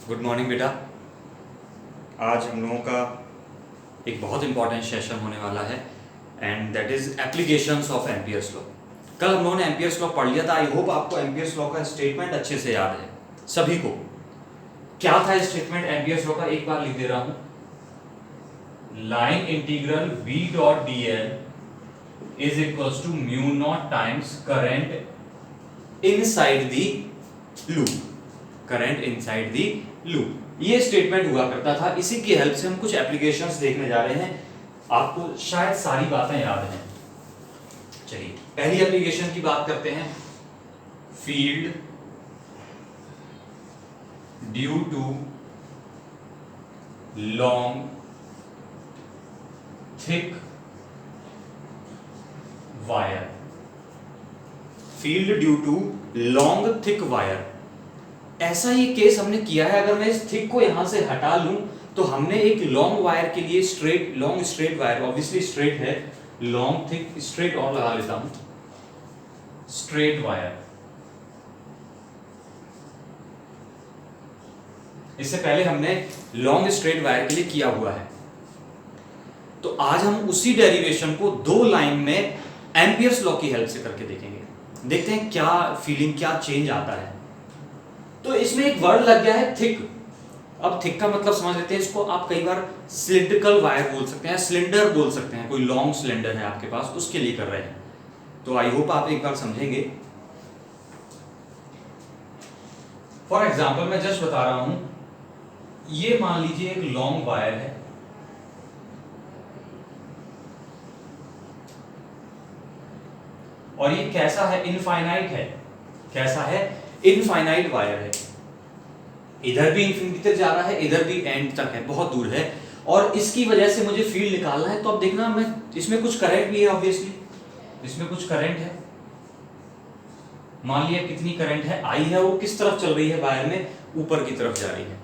Good morning बेटा। आज हम लोगों का एक बहुत इंपॉर्टेंट सेशन होने वाला है and that is applications of Ampere's law. कल हम लोगों ने एम्पियर्स लॉ पढ़ लिया था। आई होप आपको एम्पियर्स लॉ का स्टेटमेंट अच्छे से याद है सभी को। क्या था स्टेटमेंट एम्पियर्स लॉ का, एक बार लिख दे रहा हूं। Line integral v dot dl is equals to mu not times current inside the loop. Current inside the loop, ये स्टेटमेंट हुआ करता था। इसी की हेल्प से हम कुछ एप्लीकेशंस देखने जा रहे हैं। आपको शायद सारी बातें याद हैं। चलिए पहली एप्लीकेशन की बात करते हैं। Field due to long thick wire. Field due to long thick wire, ऐसा ही केस हमने किया है। अगर मैं इस थिक को यहां से हटा लूं तो हमने एक लॉन्ग वायर के लिए long straight wire, obviously straight है, लॉन्ग थिक स्ट्रेट और लगा लेता हूं, स्ट्रेट वायर। इससे पहले हमने लॉन्ग स्ट्रेट वायर के लिए किया हुआ है। तो आज हम उसी डेरिवेशन को दो लाइन में एम्पियर्स लॉ की हेल्प से करके देखेंगे। देखते हैं क्या फीलिंग, क्या चेंज आता है। तो इसमें एक वर्ड लग गया है थिक। अब थिक का मतलब समझ लेते हैं इसको। आप कई बार सिलिंड्रिकल वायर बोल सकते हैं, सिलेंडर बोल सकते हैं। कोई लॉन्ग सिलेंडर है आपके पास, उसके लिए कर रहे हैं। तो आई होप आप एक बार समझेंगे। फॉर एग्जाम्पल मैं जस्ट बता रहा हूं, ये मान लीजिए एक लॉन्ग वायर है और ये कैसा है, इनफाइनाइट है। कैसा है, इनफाइनाइट वायर है। इधर भी इंफिनिटी तक जा रहा है, इधर भी एंड तक है, बहुत दूर है। और इसकी वजह से मुझे फील्ड निकालना है। तो अब देखना, मैं इसमें कुछ करंट भी है, ऑब्वियसली इसमें कुछ करंट है। मान लिया कितनी करंट है, आई है। वो किस तरफ चल रही है वायर में, ऊपर की तरफ जा रही है।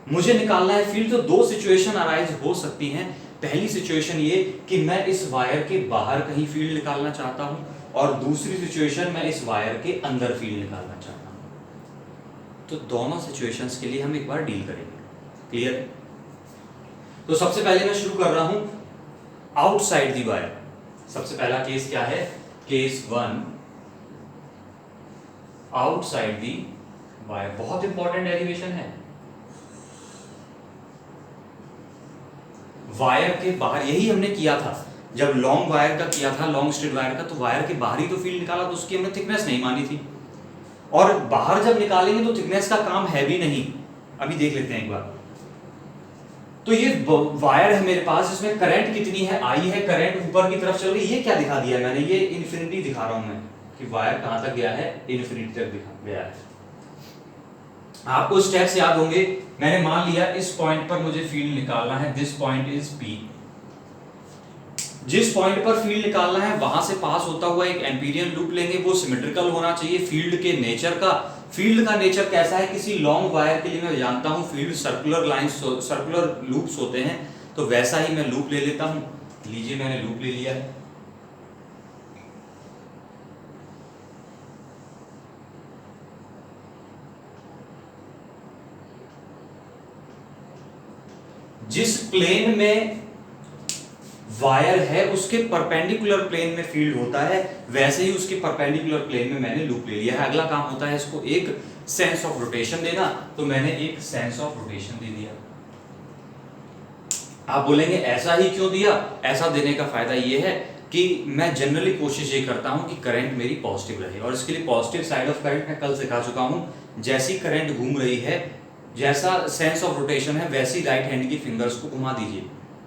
मुझे निकालना है फील्ड। तो दो सिचुएशन अराइज हो सकती हैं। पहली सिचुएशन ये कि मैं इस वायर के बाहर कहीं फील्ड निकालना चाहता हूं, और दूसरी सिचुएशन मैं इस वायर के अंदर फील्ड निकालना चाहता हूं। तो दोनों सिचुएशंस के लिए हम एक बार डील करेंगे। क्लियर? तो सबसे पहले मैं शुरू कर रहा हूं आउटसाइड दी वायर। सबसे पहला केस क्या है, केस 1, आउटसाइड दी वायर। बहुत इंपॉर्टेंट डेरिवेशन है। वायर के बाहर, यही हमने किया था जब लॉन्ग वायर का किया था, लॉन्ग स्ट्रेट वायर का। तो वायर के बाहर ही तो फील्ड निकाला, तो उसकी हमने थिकनेस नहीं मानी थी। और बाहर जब निकालेंगे तो थिकनेस का काम है भी नहीं। अभी देख लेते हैं एक बार। तो ये वायर है मेरे पास, इसमें करंट कितनी है, आई है। करंट ऊपर की तरफ चल रही है। ये क्या दिखा दिया मैंने, ये इन्फिनिटी दिखा रहा हूं मैं कि वायर कहां तक गया है, इन्फिनिटी तक दिखा गया है। आपको स्टेप्स याद होंगे। मैंने मान लिया इस पॉइंट पर मुझे फील्ड निकालना है, दिस पॉइंट इज पी। जिस पॉइंट पर फील्ड निकालना है वहां से पास होता हुआ एक एम्पीरियन लूप लेंगे। वो सिमेट्रिकल होना चाहिए फील्ड के नेचर का। फील्ड का नेचर कैसा है, किसी लॉन्ग वायर के लिए मैं जानता हूं field circular lines, circular loops होते हैं। तो वैसा ही मैं लूप ले लेता हूं। लीजिए मैंने लूप ले लिया है। जिस प्लेन में वायर है उसके परपेंडिकुलर प्लेन में फील्ड होता है, वैसे ही उसके परपेंडिकुलर प्लेन में मैंने लूप ले लिया है। अगला काम होता है इसको एक सेंस ऑफ रोटेशन देना। तो मैंने एक सेंस ऑफ रोटेशन दे दिया। आप बोलेंगे ऐसा ही क्यों दिया? ऐसा देने का फायदा यह है कि मैं जनरली कोशिश ये करता हूं कि करंट मेरी पॉजिटिव रहे। और इसके लिए पॉजिटिव साइड ऑफ करंट मैं कल सिखा चुका हूं। जैसी करंट घूम रही है, जैसा सेंस ऑफ रोटेशन है, वैसी राइट हैंड की फिंगर्स को घुमा दीजिए।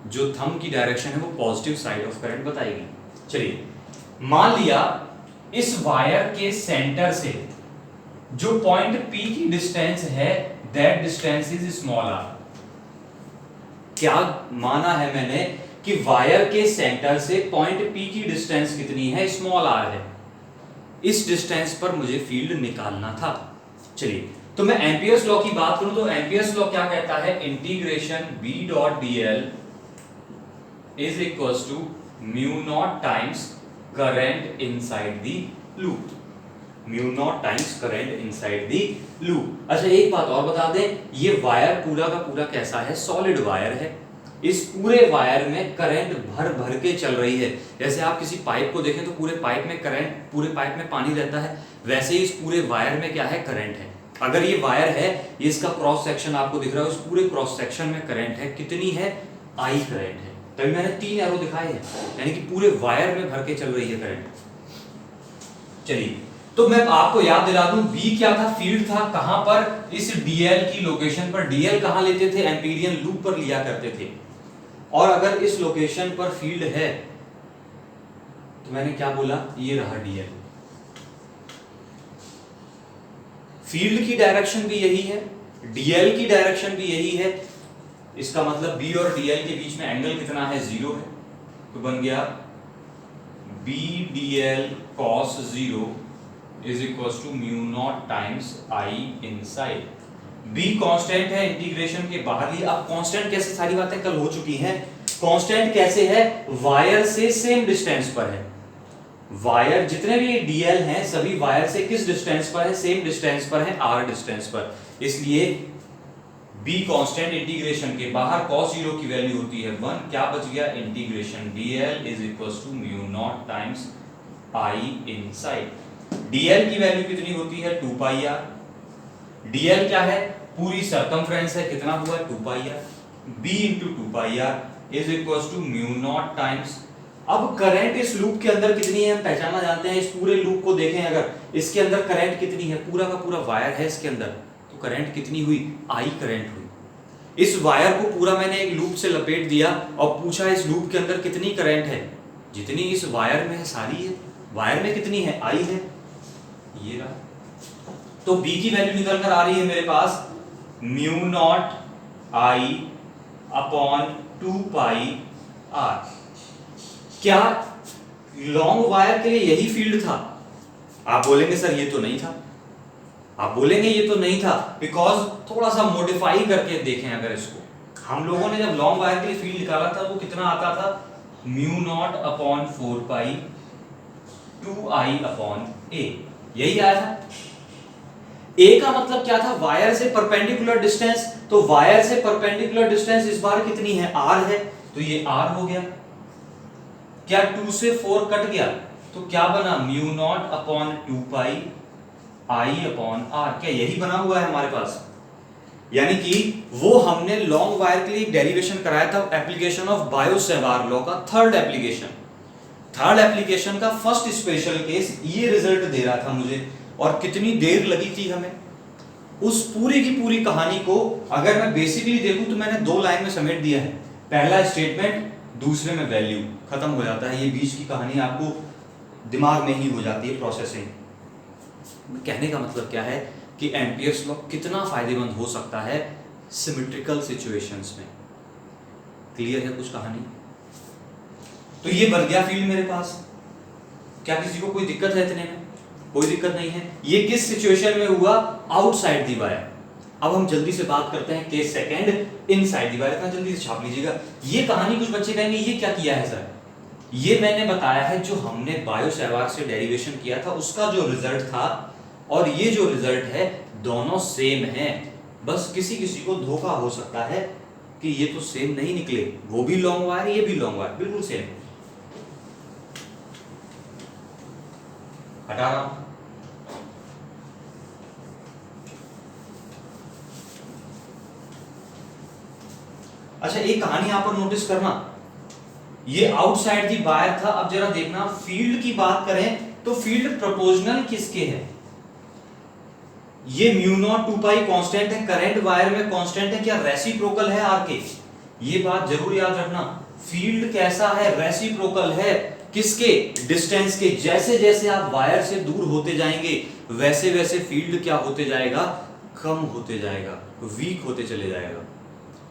जो थंब की डायरेक्शन है वो पॉजिटिव साइड ऑफ करंट बताएगी। चलिए मान लिया इस वायर के सेंटर से जो पॉइंट P की डिस्टेंस है, that distance is small r। क्या माना है मैंने कि वायर के सेंटर से पॉइंट P की डिस्टेंस कितनी है, स्मॉल r है। इस डिस्टेंस पर मुझे फील्ड निकालना था। चलिए तो मैं एम्पियर्स लॉ की बात करूं तो एम्पियर्स लॉ क्या कहता है, integration B dot dl is equals to mu naught times current inside the loop। Mu naught times current inside the loop. अच्छा एक बात और बता दें, ये वायर पूरा का पूरा कैसा है, सॉलिड वायर है। इस पूरे वायर में करंट भर भर के चल रही है। जैसे आप किसी पाइप को देखें तो पूरे पाइप में करंट, पूरे पाइप में पानी रहता है, वैसे ही इस पूरे वायर में क्या है, करंट है। अगर ये वायर है, ये इसका क्रॉस सेक्शन आपको दिख रहा है, उस पूरे क्रॉस सेक्शन में करंट है, कितनी है, आई करंट है। तभी मैंने 3 एरो दिखाए हैं, यानी कि पूरे वायर में भर के चल रही है करंट। चलिए, तो मैं आपको याद दिला दूं, बी क्या था, फील्ड था, कहां पर, इस डीएल की लोकेशन पर। डीएल कहां लेते थे, एम्पीरियन लूप पर लिया करते थे। और अगर इस लोकेशन पर फील्ड है तो मैंने क्या बोला, ये रहा डीएल। फील्ड की डायरेक्शन भी यही है, डीएल की डायरेक्शन भी यही है। इसका मतलब बी और डीएल के बीच में एंगल कितना है, 0 है। तो बन गया B dl cos 0 is equal to mu not times I inside. B constant है, इंटीग्रेशन के बाहर ही। अब कांस्टेंट कैसे, सारी बातें कल हो चुकी हैं। कांस्टेंट कैसे है, वायर से सेम डिस्टेंस पर है। वायर जितने भी डीएल हैं सभी वायर से किस डिस्टेंस पर है, सेम डिस्टेंस पर है, आर डिस्टेंस पर। इसलिए बी कांस्टेंट, इंटीग्रेशन के बाहर cos 0 की वैल्यू होती है 1। क्या बच गया, integration dl is equal to mu not times I inside. dl की वैल्यू कितनी होती है, 2 पाई आर। dl क्या है, पूरी सरकमफ्रेंस है, कितना हुआ, 2 pi R. b into 2 pi R is equal to mu not times. अब करंट इस लूप के अंदर कितनी है, हम पहचाना जानते हैं। इस पूरे लूप को देखें, अगर इसके अंदर करंट कितनी है, पूरा का पूरा वायर है इसके अंदर, तो करंट कितनी हुई, आई करंट हुई। इस वायर को पूरा मैंने एक लूप से लपेट दिया और पूछा इस लूप के अंदर कितनी करंट है, जितनी इस वायर में है सारी है। वायर में कितनी है, आई है, ये रहा। तो B की वैल्यू निकल कर आ रही है मेरे पास mu naught I upon 2 pi R. क्या लॉन्ग वायर के लिए यही फील्ड था? आप बोलेंगे सर ये तो नहीं था, आप बोलेंगे ये तो नहीं था, बिकॉज थोड़ा सा मॉडिफाई करके देखें। अगर इसको हम लोगों ने जब लॉन्ग वायर के लिए फील्ड निकाला था वो कितना आता था, mu not upon 4 pi 2 I upon ए, यही आया था। ए का मतलब क्या था, वायर से परपेंडिकुलर डिस्टेंस। तो वायर से परपेंडिकुलर डिस्टेंस इस बार कितनी है, आर है, तो ये आर हो गया। क्या 2 से 4 कट गया, तो क्या बना, mu not upon 2 pi I upon R. क्या यही बना हुआ है हमारे पास? यानी कि वो हमने लॉन्ग वायर के लिए डेरिवेशन कराया था, एप्लीकेशन ऑफ बायो-सेवार लॉ का थर्ड एप्लीकेशन का फर्स्ट स्पेशल केस ये रिजल्ट दे रहा था मुझे। और कितनी देर लगी थी हमें उस पूरी की पूरी कहानी को। अगर मैं बेसिकली देखूं तो मैंने 2 लाइन में समेट दिया है। पहला स्टेटमेंट, दूसरे में वैल्यू, खत्म हो जाता है। ये बीच की कहानी आपको दिमाग में ही हो जाती है प्रोसेसिंग। कहने का मतलब क्या है कि एम्पियर्स लॉ कितना फायदेमंद हो सकता है सिमेट्रिकल सिचुएशंस में। क्लियर है कुछ कहानी? तो ये बन गया फील्ड मेरे पास। क्या किसी को कोई दिक्कत है इतने में? कोई दिक्कत नहीं है। ये किस सिचुएशन में हुआ, आउटसाइड दी वायर। अब हम जल्दी से बात करते हैं case second, inside the wire. इतना जल्दी से छाप लीजिएगा। ये कहानी कुछ बच्चे कहेंगे ये क्या किया है सर? ये मैंने बताया है जो हमने बायो-सेवार से डेरिवेशन किया था उसका जो रिजल्ट था और ये जो रिजल्ट है दोनों सेम हैं। बस किसी किसी को धोखा हो सकता है कि ये तो सेम नहीं निकले, वो भी लॉन्ग वायर ये भी लॉन्ग वायर, बिल्कुल सेम। हटा रहा हूं। अच्छा एक कहानी यहां पर नोटिस करना, ये आउटसाइड दी वायर था। अब जरा देखना, फील्ड की बात करें तो फील्ड प्रोपोर्शनल किसके है? ये म्यू नॉट 2 पाई कांस्टेंट है, करंट वायर में कांस्टेंट है, क्या रेसिप्रोकल है आर के? ये बात जरूर याद रखना। फील्ड कैसा है, रेसिप्रोकल है। किसके? डिस्टेंस के। जैसे जैसे आप वायर से दूर होते जाएंगे वैसे वैसे फील्ड क्या होते जाएगा, कम होते जाएगा, वीक होते चले जाएगा।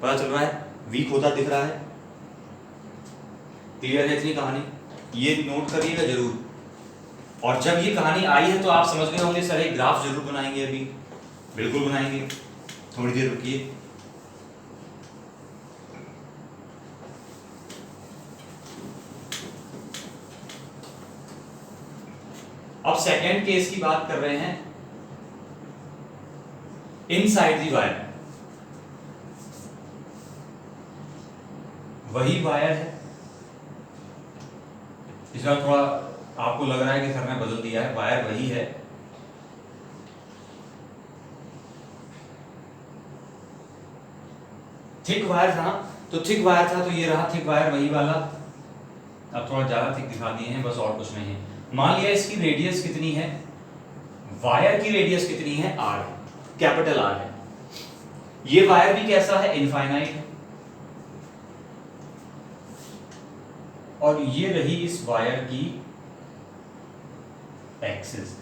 पता चल रहा है, वीक होता दिख रहा है। क्लियर है इतनी कहानी? ये नोट करिएगा जरूर। और जब ये कहानी आई है तो आप समझ गए होंगे सर एक ग्राफ जरूर बनाएंगे। अभी बिल्कुल बनाएंगे, थोड़ी देर रुकिए। अब सेकेंड केस की बात कर रहे हैं, इनसाइड दी वायर, वही वायर है। इस बार थोड़ा आपको लग रहा है कि सर ने बदल दिया है, वायर वही है। थिक वायर था, तो थिक वायर था, तो ये रहा थिक वायर वही वाला। अब थोड़ा ज्यादा थिक दिखा दिए हैं बस, और कुछ नहीं है। मान लिया इसकी रेडियस कितनी है, वायर की रेडियस कितनी है, आर, कैपिटल आर है। ये वायर भी कैसा है, इनफाइनाइट है। और ये रही इस वायर की एक्सिस।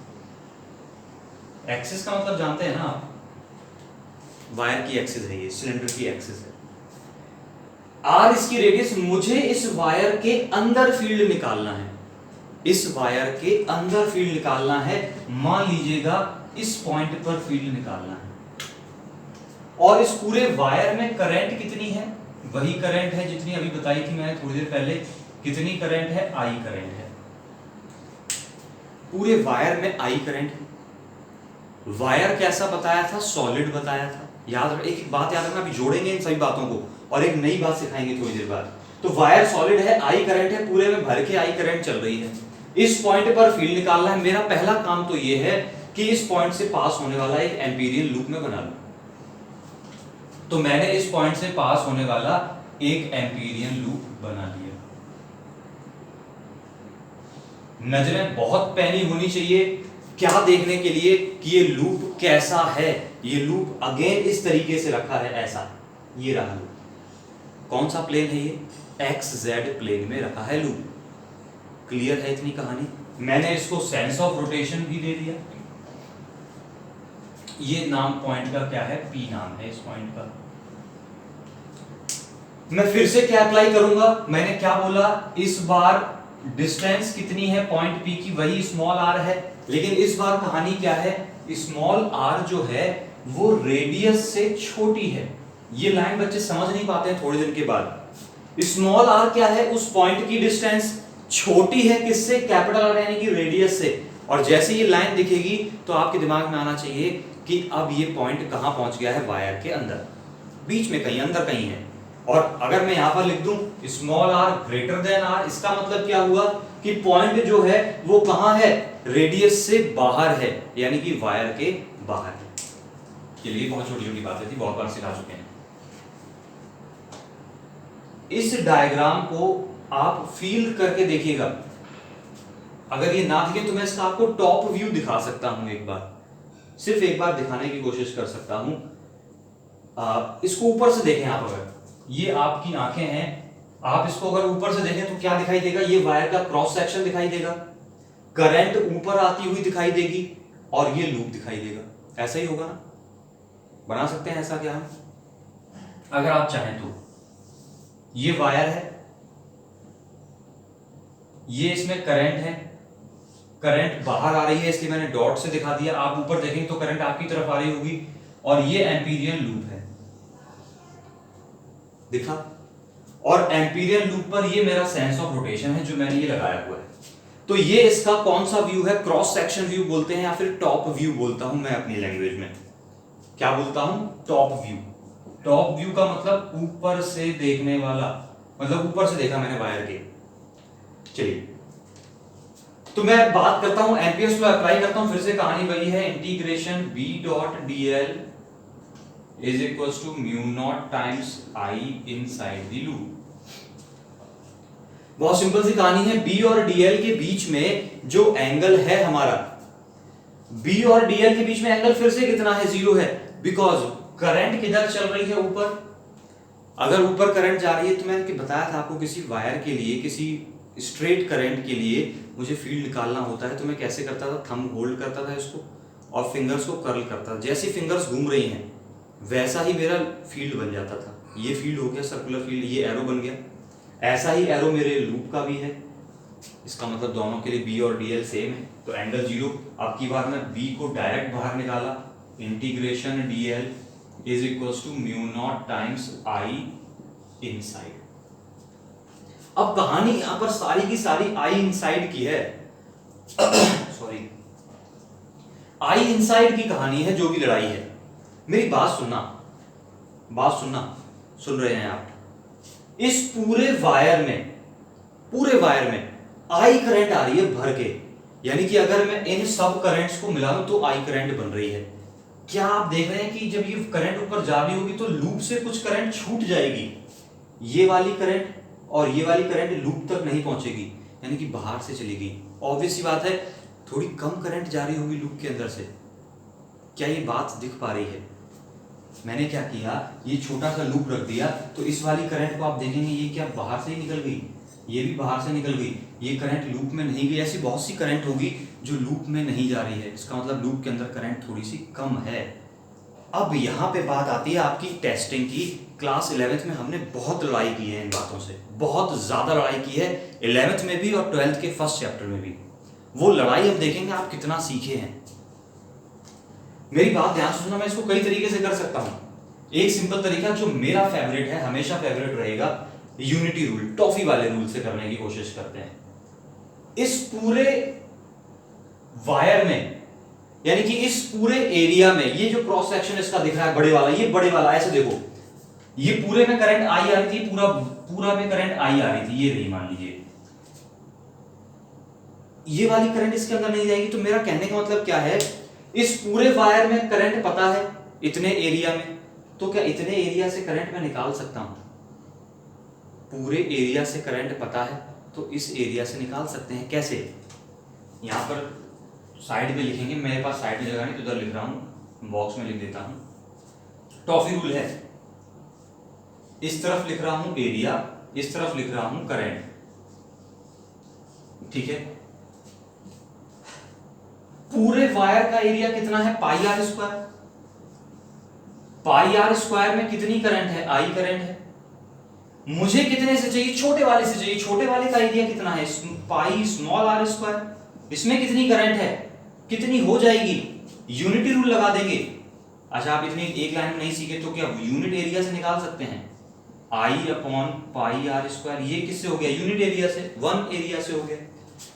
एक्सिस का मतलब जानते हैं ना आप, वायर की एक्सिस है, ये सिलेंडर की एक्सिस है। आर इसकी रेडियस, मुझे इस वायर के अंदर फील्ड निकालना है, इस वायर के अंदर फील्ड निकालना है। मान लीजिएगा इस पॉइंट पर फील्ड निकालना है, और इस पूरे वायर में करंट कितनी है, वही करंट है जितनी अभी बताई थी मैंने थोड़ी देर पहले। कितनी करंट है, आई करंट है। पूरे वायर में आई करंट है। वायर कैसा बताया था, सॉलिड बताया था। याद, एक बात याद रखना, अभी जोड़ेंगे इन सभी बातों को और एक नई बात सिखाएंगे थोड़ी देर बाद। तो वायर सॉलिड है, आई करंट है, पूरे में भर के आई करंट चल रही है। इस पॉइंट पर फील्ड निकालना है। मेरा पहला काम तो यह है कि इस पॉइंट से पास होने वाला एक एम्पीरियन लूप में बना लूं। तो मैंने इस पॉइंट से पास होने वाला एक एम्पीरियन लूप बना लिया। नजरें बहुत पैनी होनी चाहिए, क्या देखने के लिए कि ये लूप कैसा है। ये लूप अगेन इस तरीके से रखा है, ऐसा, ये रहा लूप। कौन सा प्लेन है ये, एक्स जेड प्लेन में रखा है लूप। क्लियर है इतनी कहानी। मैंने इसको सेंस ऑफ रोटेशन भी दे दिया। ये नाम पॉइंट का क्या है, पी नाम है इस पॉइंट का। मैं फिर से क्या अप्लाई करूंगा, मैंने क्या बोला, इस बार डिस्टेंस कितनी है पॉइंट पी की, वही स्मॉल आर है। लेकिन इस बार कहानी क्या है, स्मॉल आर जो है वो रेडियस से छोटी है। ये लाइन बच्चे समझ नहीं पाते हैं थोड़े दिन के बाद। स्मॉल आर क्या है, उस पॉइंट की डिस्टेंस छोटी है किससे, कैपिटल आर यानी कि रेडियस से। और जैसे ये लाइन दिखेगी तो आपके दिमाग में आना चाहिए कि अब ये पॉइंट कहां पहुंच गया है, वायर के अंदर, बीच में कहीं, अंदर कहीं है। और अगर मैं यहां पर लिख दूं small r greater than r, इसका मतलब क्या हुआ कि पॉइंट जो है वो कहां है, रेडियस से बाहर है, यानी कि वायर के बाहर है। चलिए, बहुत छोटी छोटी बातें थी, बहुत बार सिखा चुके हैं। इस डायग्राम को आप फील करके देखिएगा। अगर ये ना दिखे तो मैं इसका आपको टॉप व्यू दिखा सकता हूं, एक बार, सिर्फ एक बार दिखाने की कोशिश कर सकता हूं। इसको ऊपर से देखें आप, अगर ये आपकी आंखें हैं, आप इसको अगर ऊपर से देखें तो क्या दिखाई देगा, ये वायर का क्रॉस सेक्शन दिखाई देगा, करंट ऊपर आती हुई दिखाई देगी, और ये लूप दिखाई देगा। ऐसा ही होगा ना, बना सकते हैं ऐसा क्या हम, अगर आप चाहें तो। ये वायर है, ये इसमें करंट है, करंट बाहर आ रही है इसलिए मैंने डॉट से दिखा दिया। आप ऊपर देखेंगे तो करंट आपकी तरफ आ रही होगी, और ये एम्पीरियन लूप है, दिखा। और एम्पीरियन लूप पर ये मेरा सेंस ऑफ रोटेशन है जो मैंने ये लगाया हुआ है। तो ये इसका कौन सा व्यू है, क्रॉस सेक्शन व्यू बोलते हैं या फिर टॉप व्यू बोलता हूं मैं अपनी लैंग्वेज में। क्या बोलता हूं, टॉप व्यू। टॉप व्यू का मतलब ऊपर से देखने वाला, मतलब ऊपर से देखा मैंने वायर के। चलिए, तो मैं बात करता हूं एम्पियर्स लॉ अप्लाई करता हूं। फिर से कहानी वही है, integration b dot dl is equals to mu not times i inside the loop. बहुत सिंपल सी कहानी है। b और dl के बीच में जो एंगल है हमारा, b और dl के बीच में एंगल फिर से कितना है, 0 है, बिकॉज करंट किधर चल रही है, ऊपर। अगर ऊपर करंट जा रही है तो मैंने बताया था आपको, किसी वायर के लिए, किसी स्ट्रेट करंट के लिए मुझे फील्ड निकालना होता है तो मैं कैसे करता था, थंब होल्ड करता था इसको और फिंगर्स को कर्ल करता था। जैसी फिंगर्स घूम रही हैं वैसा ही मेरा फील्ड बन जाता था। ये फील्ड हो गया सर्कुलर फील्ड, ये एरो बन गया। ऐसा ही एरो मेरे लूप का भी है। इसका मतलब दोनों के लिए बी और डीएल सेम है, तो एंगल 0। अब की बार मैं बी को डायरेक्ट बाहर निकाला, integration dl is equals to mu not times I inside. अब कहानी यहां पर सारी की सारी आई इनसाइड की है। सॉरी, आई इनसाइड की कहानी है जो भी लड़ाई है। मेरी बात सुनना, सुन रहे हैं आप? इस पूरे वायर में आई करंट आ रही है भर के, यानी कि अगर मैं इन सब करंट्स को मिला लूं तो आई करंट बन रही है। क्या आप देख रहे हैं कि जब ये करंट ऊपर जा रही होगी तो लूप से कुछ करंट छूट जाएगी, ये वाली करंट, और ये वाली करंट लूप तक नहीं पहुंचेगी, यानी कि बाहर से चलेगी। ऑब्वियस सी बात है, थोड़ी कम करंट जा रही होगी लूप के अंदर से। क्या ये बात दिख पा रही है? मैंने क्या किया, ये छोटा सा लूप रख दिया, तो इस वाली करंट को आप देखेंगे ये क्या बाहर से ही निकल गई, ये भी बाहर से निकल गई, ये करंट लूप में नहीं गई। ऐसी बहुत सी करंट होगी जो लूप में नहीं जा रही है, इसका मतलब लूप के अंदर करंट थोड़ी सी कम है। अब यहाँ पे बात आती है आपकी टेस्टिंग की। क्लास 11th में हमने बहुत लड़ाई की है इन बातों से, बहुत ज्यादा लड़ाई की है, 11th में भी और 12th के फर्स्ट चैप्टर में भी। वो लड़ाई अब देखेंगे आप कितना सीखे हैं। मेरी बात ध्यान से सुनना, मैं इसको कई तरीके से कर सकता हूं। एक सिंपल तरीका जो मेरा फेवरेट है, हमेशा फेवरेट रहेगा, यूनिटी रूल, टॉफी वाले रूल से करने की कोशिश करते हैं। इस पूरे वायर में, यानी कि इस पूरे एरिया में, ये जो क्रॉस सेक्शन इसका दिख रहा है बड़े वाला, ये बड़े वाला, ऐसे देखो, ये पूरे में करंट आई आ रही थी, पूरा में करंट आई आ रही थी, ये रही मान लीजिए, ये वाली करंट इसके अंदर नहीं जाएगी। तो मेरा कहने का मतलब क्या है, इस पूरे वायर में करंट पता है इतने एरिया में, तो क्या इतने एरिया से करंट मैं निकाल सकता हूं? पूरे एरिया से करंट पता है तो इस एरिया से निकाल सकते हैं। कैसे? यहां पर साइड में लिखेंगे, मेरे पास साइड में जगह नहीं तो इधर लिख रहा हूं, बॉक्स में लिख देता हूं। टॉफी रूल है, इस तरफ लिख रहा हूं एरिया, इस तरफ लिख रहा हूं करंट, ठीक है। पूरे वायर का एरिया कितना है? Pi R square. Pi R square में कितनी करंट है? आई करंट है। मुझे कितने से चाहिए? छोटे वाले से चाहिए। छोटे वाले का एरिया कितना है? Pi small are square. इसमें कितनी करंट है? कितनी हो जाएगी? यूनिटी रूल लगा देंगे। अच्छा, आप इतनी एक लाइन में नहीं सीखे तो क्या यूनिट एरिया से निकाल सकते हैं? आई अपॉन पाई आर स्क्वायर, ये किससे हो गया? यूनिट एरिया से, वन एरिया से हो गया।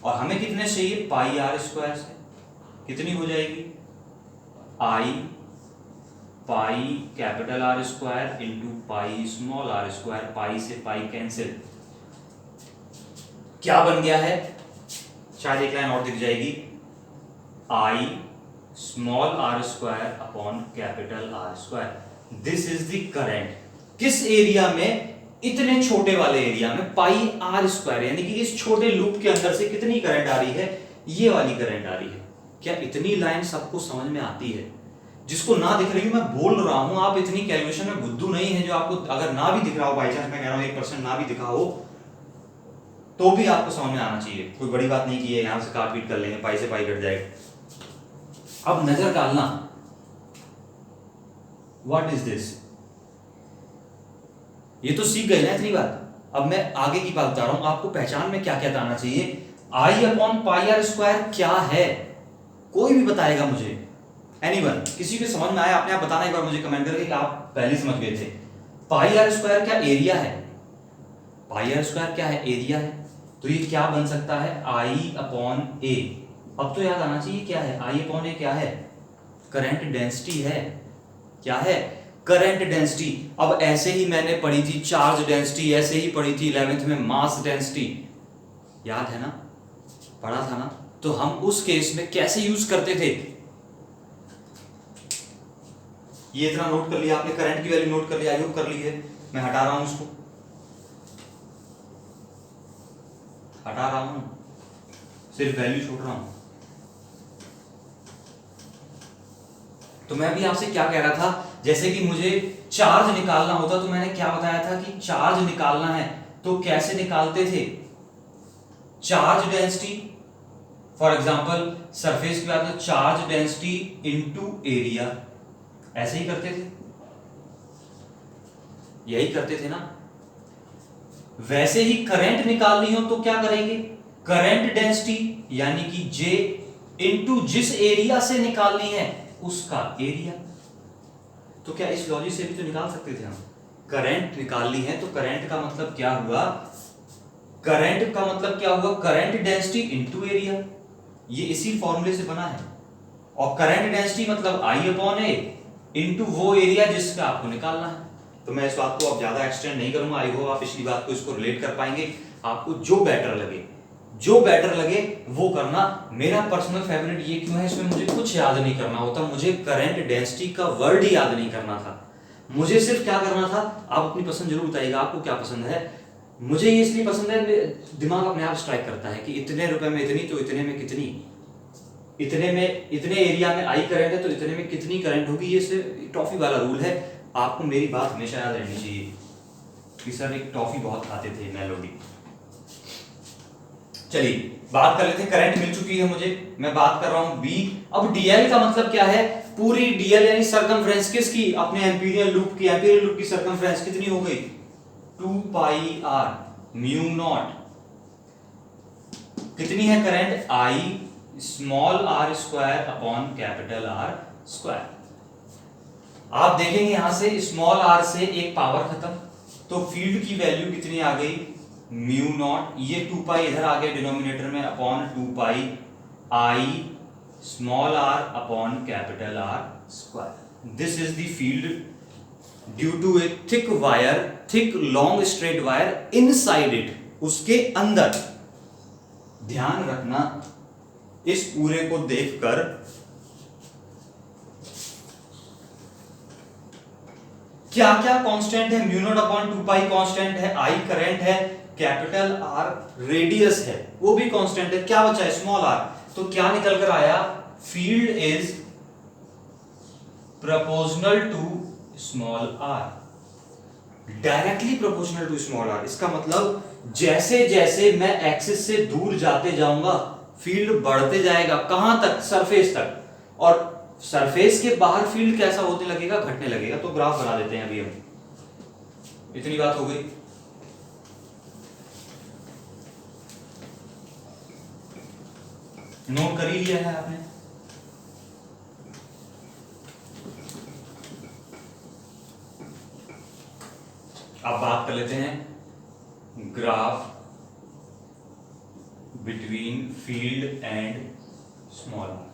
और हमें कितने चाहिए? पाई आर स्क्वायर से। कितनी हो जाएगी? I pi capital R square into pi small are square. Pi से पाई कैंसिल, क्या बन गया है? शायद एक लाइन और दिख जाएगी, I small are square upon capital R square. This is the current. किस एरिया में? इतने छोटे वाले एरिया में पाई आर स्क्वायर, यानी कि इस छोटे लूप के अंदर से कितनी करंट आ रही है? ये वाली करंट आ रही है। क्या इतनी लाइन सबको समझ में आती है? जिसको ना दिख रही हूं मैं बोल रहा हूं, आप इतनी कैलकुलेशन में बुद्धू नहीं है जो आपको अगर ना भी दिख रहा हो, बाई चांस मैं कह रहा हूं 1% ना भी दिखा हो तो भी आपको समझ में आना चाहिए। कोई बड़ी बात नहीं की है, यहां से काट पीट कर लेंगे, पाई से पाई कट जाएगा। अब नजर डालना, व्हाट इज दिस? ये तो सीख गए ना इतनी बात। अब मैं आगे की बात बता रहा हूं, आपको पहचान में क्या क्या आना चाहिए। आई अपॉन पाई आर स्क्वायर क्या है? कोई भी बताएगा मुझे, एनीवन, किसी को समझ में आया अपने आप बताना एक बार मुझे कमेंट करके कि आप पहले समझ गए थे। पाई आर स्क्वायर क्या एरिया है? पाई आर स्क्वायर क्या है? एरिया है। तो ये क्या बन सकता है? आई अपॉन ए। अब तो याद आना चाहिए क्या है? आई अपॉन ए क्या है? करंट डेंसिटी है। क्या है? Current density. अब ऐसे ही मैंने पढ़ी थी चार्ज डेंसिटी, ऐसे ही पढ़ी थी 11th में मास डेंसिटी, याद है ना? पढ़ा था ना? तो हम उस केस में कैसे यूज करते थे? ये इतना नोट कर लिया आपने, करंट की वैल्यू नोट कर लिया, यूज कर ली है। मैं हटा रहा हूं इसको, हटा रहा हूं, सिर्फ वैल्यू छोड़ रहा हूं। तो मैं भी आपसे क्या कह रहा था, जैसे कि मुझे चार्ज निकालना होता तो मैंने क्या बताया था कि चार्ज निकालना है तो कैसे निकालते थे? Charge density, for example surface की बात है, चार्ज डेंसिटी इनटू एरिया, ऐसे ही करते थे, यही करते थे ना? वैसे ही करंट निकालनी हो तो क्या करेंगे? करंट डेंसिटी यानी कि जे इनटू जिस एरिया से निकालनी है उसका एरिया। तो क्या इस लॉजिक से भी तो निकाल सकते थे हम? करंट निकालनी है तो करंट का मतलब क्या हुआ? करंट का मतलब क्या हुआ? Current density into area. ये इसी फॉर्मूले से बना है। और करंट डेंसिटी मतलब आई अपॉन ए इंटू वो एरिया जिसका आपको निकालना है। तो मैं इस बात को अब ज्यादा एक्सटेंड नहीं करूंगा, आई होप आप पिछली बात को इसको रिलेट कर पाएंगे। आपको जो बेटर लगे वो करना। मेरा पर्सनल फेवरेट ये क्यों है, इसमें मुझे कुछ याद नहीं करना होता, मुझे करंट डेंसिटी का वर्ड ही याद नहीं करना था, मुझे सिर्फ क्या करना था। आप अपनी पसंद जरूर बताइएगा आपको क्या पसंद है। मुझे ये इसलिए पसंद है, दिमाग अपने आप स्ट्राइक करता है कि इतने रुपए में इतनी, तो इतने में कितनी, इतने में इतने एरिया में आई करंट है तो इतने में कितनी करंट होगी। ये टॉफी वाला रूल है। आपको मेरी बात हमेशा याद रहनी चाहिए कि सर एक टॉफी बहुत खाते थे मेलोडी। चलिए बात कर लेते हैं, करंट मिल चुकी है मुझे, मैं बात कर रहा हूं बी। अब डीएल का मतलब क्या है, पूरी डीएल यानी सरकमफ्रेंस किसकी, अपने एम्पीरियल लूप की। एम्पीरियल लूप की सरकमफ्रेंस कितनी हो गई, 2 पाई आर म्यू नॉट। कितनी है current, I small are square upon capital R square. आप देखेंगे यहां से स्मॉल आर से एक पावर खत्म, तो फील्ड की वैल्यू कितनी आ गई, म्यू नॉट। ये 2 पाई इधर आ गया डिनोमिनेटर में, upon 2 pi I small r upon capital R square. This is the field due to a thick wire, thick long straight wire inside it, उसके अंदर। ध्यान रखना इस पूरे को देखकर क्या क्या कांस्टेंट है, mu not upon 2 pi constant है, आई करंट है, कैपिटल आर रेडियस है वो भी कांस्टेंट है, क्या बचा है स्मॉल आर। तो क्या निकल कर आया, field is proportional to small r, directly proportional to small r. इसका मतलब जैसे जैसे मैं एक्सिस से दूर जाते जाऊंगा फील्ड बढ़ते जाएगा, कहां तक, सरफेस तक, और सरफेस के बाहर फील्ड कैसा होने लगेगा, घटने लगेगा। तो ग्राफ बना देते हैं अभी हम, इतनी बात हो गई। नोट कर ही लिया है आपने। अब बात कर लेते हैं graph between field and small r.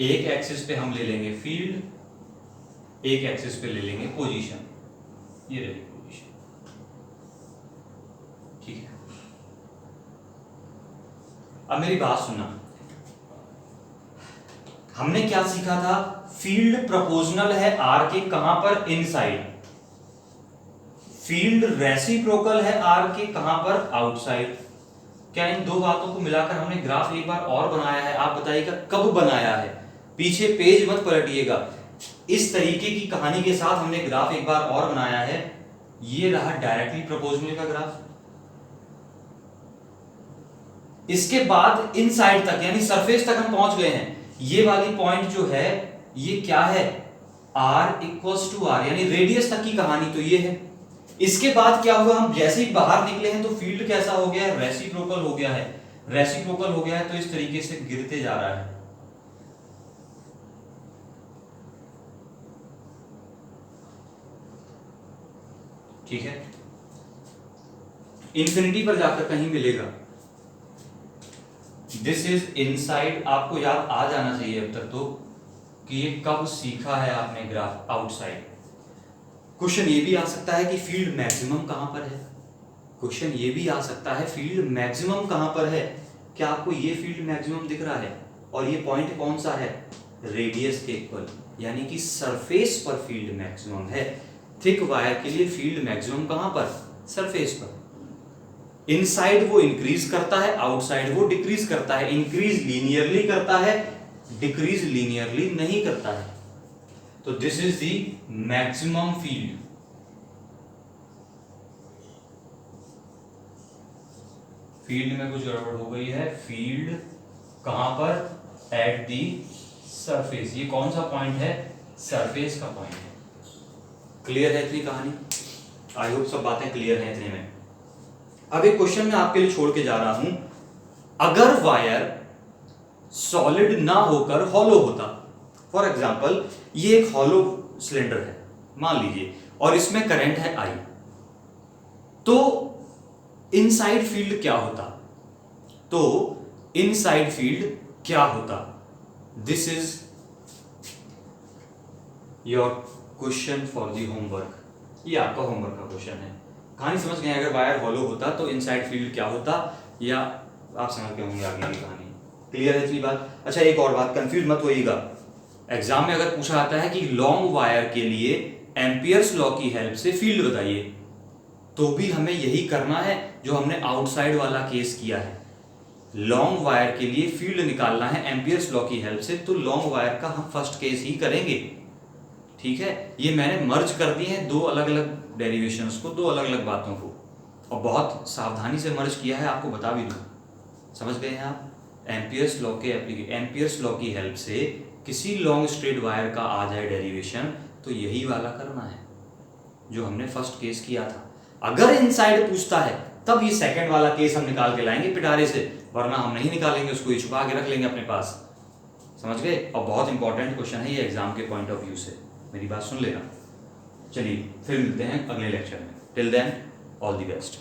एक एक्सिस पे हम ले लेंगे फील्ड, एक एक्सिस पे ले लेंगे पोजीशन, ये रही पोजीशन, ठीक है। अब मेरी बात सुनना, हमने क्या सीखा था, फील्ड प्रोपोर्शनल है आर के कहां पर, इनसाइड। फील्ड रेसिप्रोकल है आर के कहां पर, आउटसाइड। क्या इन दो बातों को मिलाकर हमने ग्राफ एक बार और बनाया है, आप बताइएगा कब बनाया है, पीछे पेज मत पलटिएगा। इस तरीके की कहानी के साथ हमने ग्राफ एक बार और बनाया है, ये रहा डायरेक्टली प्रोपोर्शनल का ग्राफ। इसके बाद इनसाइड तक यानी सरफेस तक हम पहुंच गए हैं। ये वाली पॉइंट जो है ये क्या है, r इक्वल्स टू आर, यानी रेडियस तक की कहानी तो ये है। इसके बाद क्या हुआ, हम जैसे ही बाहर निकले हैं तो फील्ड कैसा हो गया है, रेसिप्रोकल हो गया है। रेसिप्रोकल हो गया है तो इस तरीके से गिरते जा रहा है। ठीक है, इंफिनिटी पर जाकर कहीं मिलेगा। दिस इज इनसाइड, आपको याद आ जाना चाहिए अब तक तो कि ये कब सीखा है आपने ग्राफ, आउटसाइड। क्वेश्चन ये भी आ सकता है कि फील्ड मैक्सिमम कहां पर है, क्वेश्चन ये भी आ सकता है फील्ड मैक्सिमम कहां पर है। क्या आपको ये फील्ड मैक्सिमम दिख रहा है, और ये पॉइंट कौन सा है, रेडियस के इक्वल, यानी कि सरफेस पर फील्ड मैक्सिमम है। थिक वायर के लिए फील्ड मैक्सिमम कहां पर, सरफेस पर। इनसाइड वो इंक्रीज करता है, आउटसाइड वो डिक्रीज करता है। इंक्रीज लीनियरली करता है, डिक्रीज लीनियरली नहीं करता है। तो this is the maximum field. Field में कुछ गड़बड़ हो गई है, फील्ड कहां पर, एट द सरफेस। ये कौन सा पॉइंट है, सरफेस का पॉइंट है। क्लियर है इतनी कहानी, आई होप सब बातें क्लियर हैं इतने में। अब एक क्वेश्चन मैं आपके लिए छोड़ के जा रहा हूं, अगर वायर सॉलिड ना होकर हॉलो होता, फॉर एग्जाम्पल ये एक हॉलो सिलेंडर है मान लीजिए, और इसमें करंट है आई, तो इनसाइड फील्ड क्या होता, तो इनसाइड फील्ड क्या होता। This is your question for the homework. ये आपका होमवर्क का क्वेश्चन है। कहानी समझ गए? अगर वायर हॉलो होता तो इनसाइड फील्ड क्या होता, या आप समझ गए होंगे आगे की कहानी। क्लियर है इतनी बात? अच्छा, एक और बात, कंफ्यूज मत होइएगा। एग्जाम में अगर पूछा आता है कि लॉन्ग वायर के लिए एम्पियर्स लॉ की हेल्प से फील्ड बताइए, तो भी हमें यही करना है जो हमने आउटसाइड वाला केस किया है। लॉन्ग वायर के लिए फील्ड निकालना है एम्पियर्स लॉ की हेल्प से, तो लॉन्ग वायर का हम फर्स्ट केस ही करेंगे। ठीक है, ये मैंने मर्ज कर दिए हैं दो अलग अलग डेरिवेशंस को, दो अलग अलग बातों को, और बहुत सावधानी से मर्ज किया है, आपको बता भी दूं। समझ गए हैं आप? एम्पियर्स लॉ की हेल्प से किसी लॉन्ग स्ट्रेट वायर का आ जाए डेरिवेशन, तो यही वाला करना है जो हमने फर्स्ट केस किया था। अगर इनसाइड पूछता है तब ये सेकंड वाला केस हम निकाल के लाएंगे पिटारे से, वरना हम नहीं निकालेंगे, उसको ये छुपा के रख लेंगे अपने पास। समझ गए? और बहुत इंपॉर्टेंट क्वेश्चन है ये एग्जाम के पॉइंट ऑफ व्यू से, मेरी बात सुन लेना। चलिए फिर मिलते हैं अगले लेक्चर में। Till then all the best.